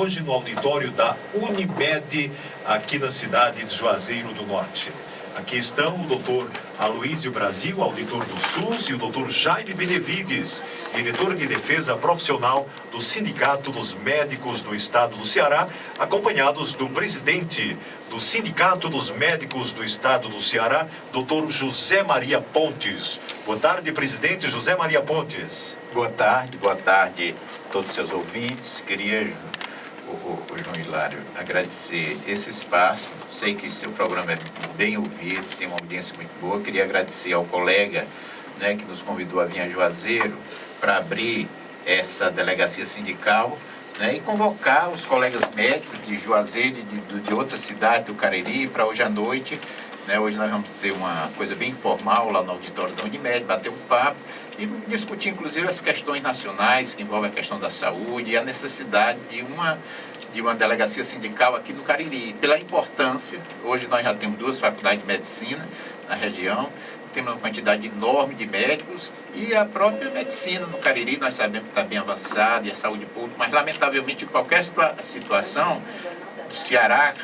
hoje no auditório da Unimed, aqui na cidade de Juazeiro do Norte. Aqui estão o doutor Aloísio Brasil, auditor do SUS, e o doutor Jaime Benevides, diretor de defesa profissional do Sindicato dos Médicos do Estado do Ceará, acompanhados do presidente do Sindicato dos Médicos do Estado do Ceará, doutor José Maria Pontes. Boa tarde, presidente José Maria Pontes. Boa tarde a todos os seus ouvintes. Queria, o João Hilário, agradecer esse espaço. Sei que seu programa é bem ouvido, tem uma audiência muito boa. Queria agradecer ao colega, né, que nos convidou a vir a Juazeiro para abrir essa delegacia sindical, né, e convocar os colegas médicos de Juazeiro e de outras cidades do Cariri para hoje à noite. Né, hoje nós vamos ter uma coisa bem informal lá no auditório da Unimed, bater um papo e discutir inclusive as questões nacionais que envolvem a questão da saúde e a necessidade de uma delegacia sindical aqui no Cariri. Pela importância, hoje nós já temos 2 faculdades de medicina na região, temos uma quantidade enorme de médicos e a própria medicina no Cariri, nós sabemos que está bem avançada, e a saúde pública, mas lamentavelmente em qualquer situação do Ceará,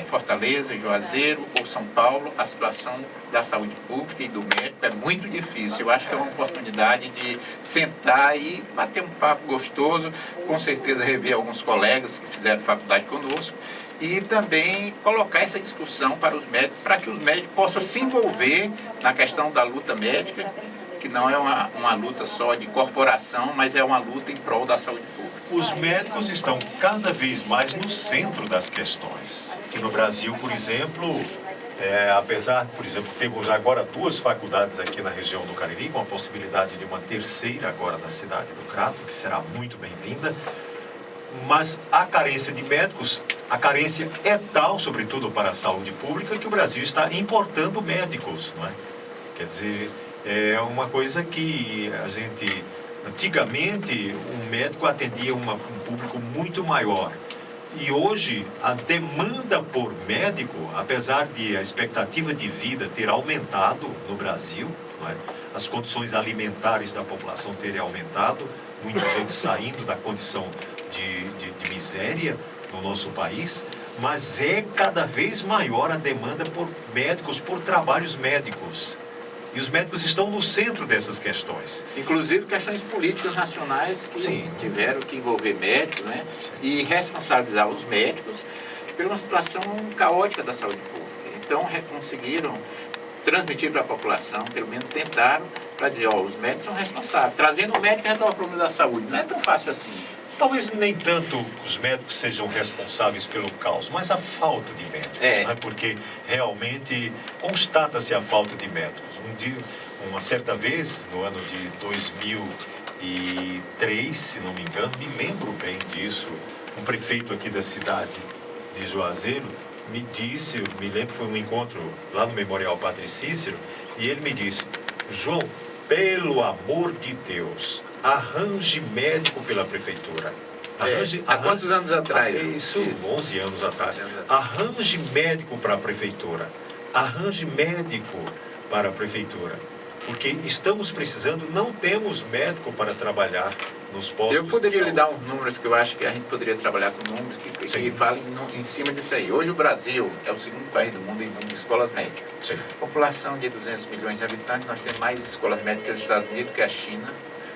Fortaleza, Juazeiro ou São Paulo, a situação da saúde pública e do médico é muito difícil. Eu acho que é uma oportunidade de sentar e bater um papo gostoso, com certeza rever alguns colegas que fizeram faculdade conosco e também colocar essa discussão para os médicos, para que os médicos possam se envolver na questão da luta médica, que não é uma luta só de corporação, mas é uma luta em prol da saúde pública. Os médicos estão cada vez mais no centro das questões. E no Brasil, por exemplo, apesar, por exemplo, temos agora 2 faculdades aqui na região do Cariri, com a possibilidade de uma terceira agora na cidade do Crato, que será muito bem-vinda, mas a carência de médicos, a carência é tal, sobretudo para a saúde pública, que o Brasil está importando médicos, não é? Quer dizer, é uma coisa que a gente... Antigamente, um médico atendia um público muito maior. E hoje, a demanda por médico, apesar de a expectativa de vida ter aumentado no Brasil, não é? As condições alimentares da população terem aumentado, muita gente saindo da condição de miséria no nosso país, mas é cada vez maior a demanda por médicos, por trabalhos médicos. E os médicos estão no centro dessas questões. Inclusive questões políticas nacionais que Sim. tiveram que envolver médicos, né? Sim. E responsabilizar os médicos por uma situação caótica da saúde pública. Então, conseguiram transmitir para a população, pelo menos tentaram, para dizer, os médicos são responsáveis. Trazendo o médico resolve o problema da saúde. Não é tão fácil assim. Talvez nem tanto os médicos sejam responsáveis pelo caos, mas a falta de médicos. Né? Porque realmente constata-se a falta de médicos. Uma certa vez, no ano de 2003, se não me engano, me lembro bem disso, um prefeito aqui da cidade de Juazeiro me disse, eu me lembro que foi um encontro lá no Memorial Padre Cícero, e ele me disse, João, pelo amor de Deus, arranje médico pela prefeitura. Há quantos anos atrás? Isso, 11 anos atrás. Arranje médico para a prefeitura. Arranje médico para a prefeitura. Porque estamos precisando, não temos médico para trabalhar nos postos. Eu poderia lhe dar uns números que eu acho que a gente poderia trabalhar com números que falem em cima disso aí. Hoje o Brasil é o 2º país do mundo em número de escolas médicas. Sim. População de 200 milhões de habitantes, nós temos mais escolas médicas dos Estados Unidos que a China.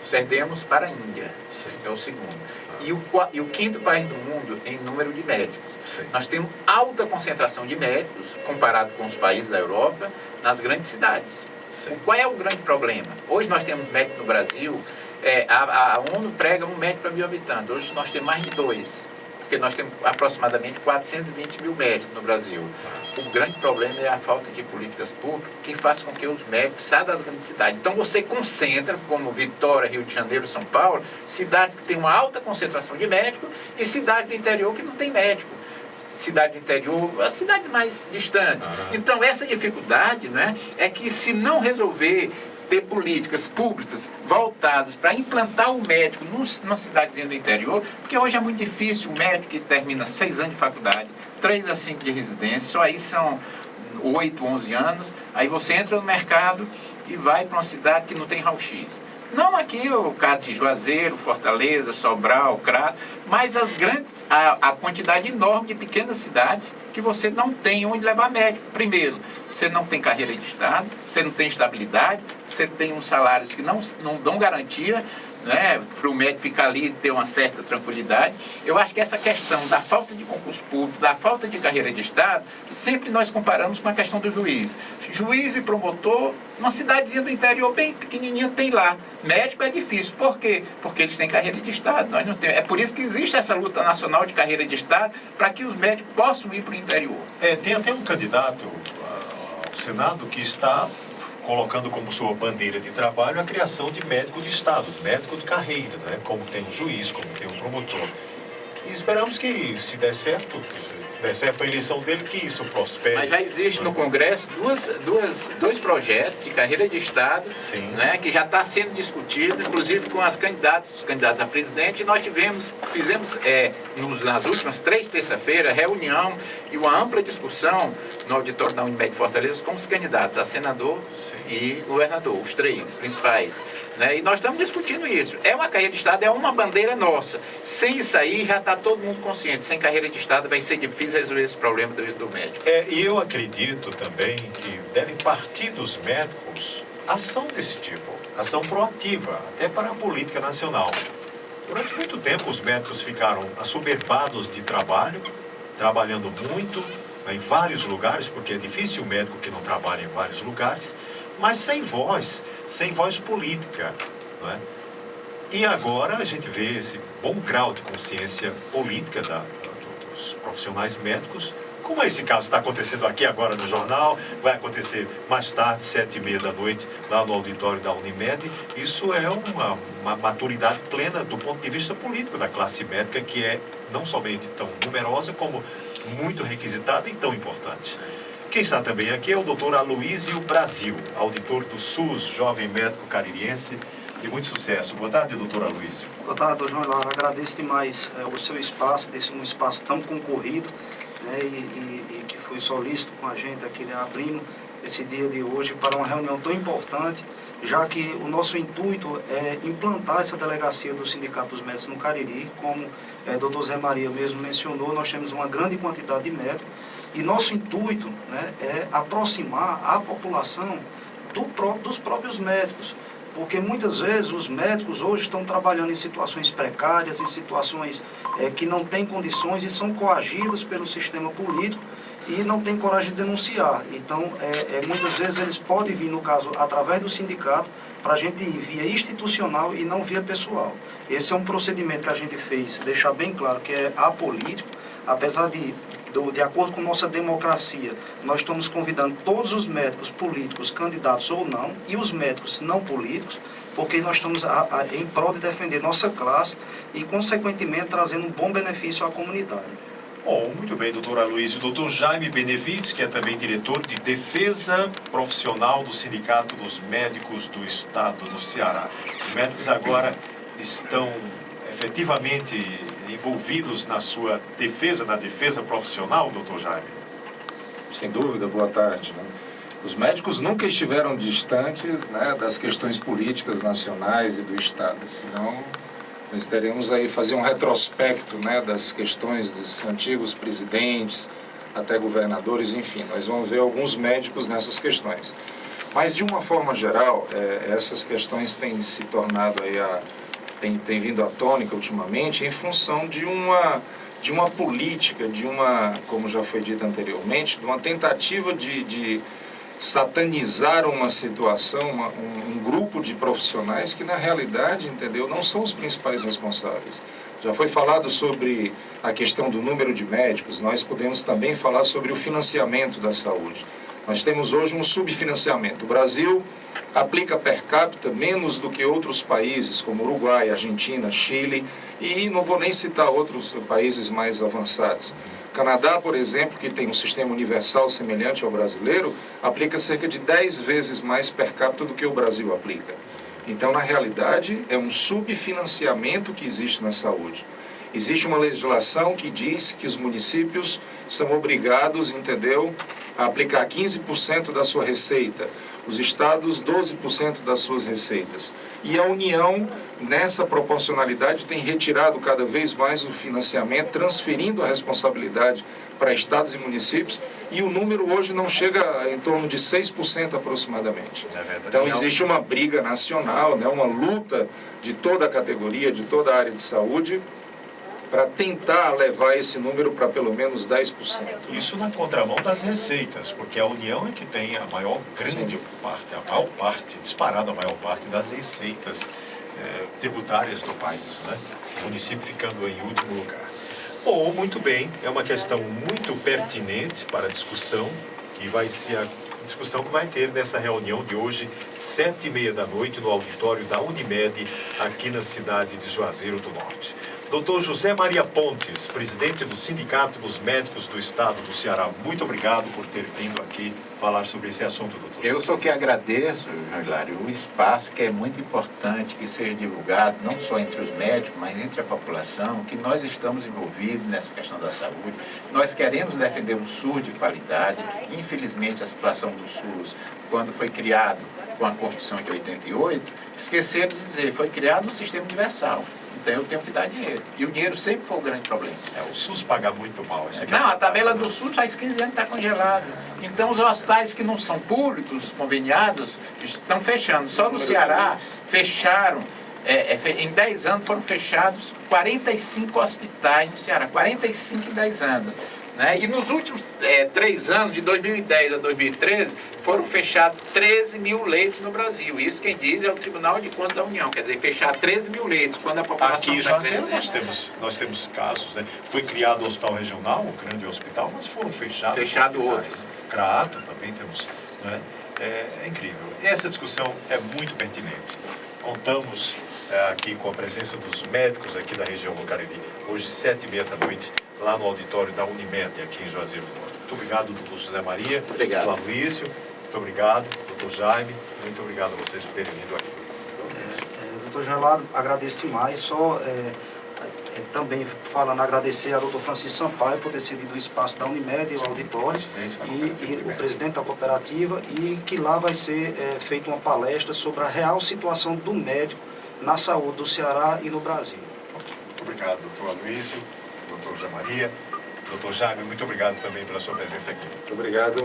Perdemos para a Índia, é o 2º. E o 5º país do mundo em número de médicos. Sim. Nós temos alta concentração de médicos, comparado com os países da Europa, nas grandes cidades. Sim. Qual é o grande problema? Hoje nós temos médicos no Brasil, a ONU prega um médico para 1.000 habitantes, hoje nós temos mais de 2. Porque nós temos aproximadamente 420 mil médicos no Brasil. O grande problema é a falta de políticas públicas que faz com que os médicos saiam das grandes cidades. Então você concentra, como Vitória, Rio de Janeiro, São Paulo, cidades que têm uma alta concentração de médicos e cidades do interior que não tem médico. Cidade do interior, as cidades mais distantes. Então essa dificuldade, né, é que se não resolver ter políticas públicas voltadas para implantar o médico numa cidadezinha do interior, porque hoje é muito difícil o médico que termina 6 anos de faculdade, 3 a 5 de residência, só aí são 8, 11 anos, aí você entra no mercado e vai para uma cidade que não tem raio-x. Não aqui o caso de Juazeiro, Fortaleza, Sobral, Crato, mas a quantidade enorme de pequenas cidades que você não tem onde levar médico. Primeiro, você não tem carreira de Estado, você não tem estabilidade, você tem uns salários que não dão garantia, né, para o médico ficar ali e ter uma certa tranquilidade. Eu acho que essa questão da falta de concurso público, da falta de carreira de Estado, sempre nós comparamos com a questão do juiz. Juiz e promotor, uma cidadezinha do interior bem pequenininha tem lá. Médico é difícil. Por quê? Porque eles têm carreira de Estado. Nós não temos. É por isso que existe essa luta nacional de carreira de Estado, para que os médicos possam ir para o interior. Tem até um candidato ao Senado que está colocando como sua bandeira de trabalho a criação de médico de Estado, médico de carreira, né? Como tem um juiz, como tem um promotor. E esperamos que, se der certo a eleição dele, que isso prospere. Mas já existe no Congresso dois projetos de carreira de Estado, né, que já está sendo discutido, inclusive com os candidatos a presidente. E nós fizemos nas últimas 3 terça-feiras, reunião e uma ampla discussão no auditório da Unimed Fortaleza com os candidatos a senador e governador, os 3 principais. Né? E nós estamos discutindo isso. É uma carreira de Estado, é uma bandeira nossa. Sem isso aí, já está todo mundo consciente. Sem carreira de Estado vai ser difícil resolver esse problema do médico. E eu acredito também que deve partir dos médicos ação desse tipo, ação proativa, até para a política nacional. Durante muito tempo os médicos ficaram assoberbados de trabalho, trabalhando muito, né, em vários lugares, porque é difícil o médico que não trabalha em vários lugares, mas sem voz política, não é? E agora a gente vê esse bom grau de consciência política dos profissionais médicos, como esse caso está acontecendo aqui agora no jornal, vai acontecer mais tarde, 7h30 da noite, lá no auditório da Unimed. Isso é uma maturidade plena do ponto de vista político da classe médica, que é não somente tão numerosa, como muito requisitada e tão importante. Quem está também aqui é o Dr. Aloísio Brasil, auditor do SUS, jovem médico caririense, e muito sucesso. Boa tarde, doutor Aloísio. Boa tarde, João Hilário. Agradeço demais o seu espaço, um espaço tão concorrido, né, e que foi solícito com a gente aqui, né, abrindo esse dia de hoje para uma reunião tão importante, já que o nosso intuito é implantar essa delegacia do Sindicato dos Médicos no Cariri. Como o doutor Zé Maria mesmo mencionou, nós temos uma grande quantidade de médicos e nosso intuito, né, é aproximar a população dos próprios médicos. Porque muitas vezes os médicos hoje estão trabalhando em situações precárias, em situações que não têm condições e são coagidos pelo sistema político e não têm coragem de denunciar. Então, muitas vezes eles podem vir, no caso, através do sindicato, para a gente ir via institucional e não via pessoal. Esse é um procedimento que a gente fez, deixar bem claro que é apolítico, apesar de acordo com nossa democracia, nós estamos convidando todos os médicos políticos, candidatos ou não, e os médicos não políticos, porque nós estamos em prol de defender nossa classe e, consequentemente, trazendo um bom benefício à comunidade. Bom, muito bem, doutor Aloísio. Doutor Jaime Benevides, que é também diretor de Defesa Profissional do Sindicato dos Médicos do Estado do Ceará. Os médicos agora estão efetivamente envolvidos na sua defesa, na defesa profissional, doutor Jaime? Sem dúvida, boa tarde. Né? Os médicos nunca estiveram distantes, né, das questões políticas nacionais e do Estado, senão nós teremos aí fazer um retrospecto, né, das questões dos antigos presidentes, até governadores, enfim, nós vamos ver alguns médicos nessas questões. Mas, de uma forma geral, essas questões têm se tornado aí tem vindo à tônica ultimamente em função de uma política, como já foi dito anteriormente, de uma tentativa de satanizar uma situação, um grupo de profissionais que, na realidade, entendeu, não são os principais responsáveis. Já foi falado sobre a questão do número de médicos, nós podemos também falar sobre o financiamento da saúde. Nós temos hoje um subfinanciamento. O Brasil aplica per capita menos do que outros países, como Uruguai, Argentina, Chile, e não vou nem citar outros países mais avançados. Canadá, por exemplo, que tem um sistema universal semelhante ao brasileiro, aplica cerca de 10 vezes mais per capita do que o Brasil aplica. Então, na realidade, é um subfinanciamento que existe na saúde. Existe uma legislação que diz que os municípios são obrigados, entendeu, a aplicar 15% da sua receita, os estados 12% das suas receitas. E a União, nessa proporcionalidade, tem retirado cada vez mais o financiamento, transferindo a responsabilidade para estados e municípios, e o número hoje não chega em torno de 6% aproximadamente. Então existe uma briga nacional, né, uma luta de toda a categoria, de toda a área de saúde, para tentar levar esse número para pelo menos 10%. Isso na contramão das receitas, porque a União é que tem a maior parte, disparada a maior parte das receitas tributárias do país, né? O município ficando em último lugar. Bom, muito bem, é uma questão muito pertinente para a discussão, que vai ser a discussão que vai ter nessa reunião de hoje, 7h30 da noite, no auditório da Unimed, aqui na cidade de Juazeiro do Norte. Dr. José Maria Pontes, presidente do Sindicato dos Médicos do Estado do Ceará, muito obrigado por ter vindo aqui falar sobre esse assunto, doutor. Eu só que agradeço, João Hilário, o espaço que é muito importante que seja divulgado, não só entre os médicos, mas entre a população, que nós estamos envolvidos nessa questão da saúde. Nós queremos defender um SUS de qualidade. Infelizmente, a situação do SUS, quando foi criado com a Constituição de 88, esqueceram de dizer, foi criado um sistema universal. Então eu tenho que dar dinheiro. E o dinheiro sempre foi o grande problema. O SUS paga muito mal. Não, a tabela do SUS faz 15 anos que está congelada. Então os hospitais que não são públicos, conveniados, estão fechando. Só no Ceará fecharam, em 10 anos foram fechados 45 hospitais no Ceará. 45 em 10 anos. Né? E nos últimos 3 anos, de 2010 a 2013, foram fechados 13 mil leitos no Brasil. Isso quem diz é o Tribunal de Contas da União. Quer dizer, fechar 13 mil leitos quando a população aqui está já crescendo. nós temos casos, né? Foi criado o hospital regional, o grande hospital, mas foram fechados. Fechado outros. Crato também temos. Né? É incrível. Essa discussão é muito pertinente. Contamos aqui com a presença dos médicos aqui da região do Cariri. Hoje, 7h30 da noite, lá no auditório da Unimed, aqui em Juazeiro do Norte. Muito obrigado, doutor José Maria. Obrigado. Doutor Aloísio. Muito obrigado, doutor Jaime. Muito obrigado a vocês por terem vindo aqui. Doutor Gelado, agradeço demais. Só também falando, agradecer ao doutor Francisco Sampaio por ter cedido o espaço da Unimed, o auditório, e o presidente da cooperativa, e que lá vai ser feita uma palestra sobre a real situação do médico na saúde do Ceará e no Brasil. Muito obrigado, doutor Aloísio, doutor José Maria. Doutor Jaime, muito obrigado também pela sua presença aqui. Muito obrigado.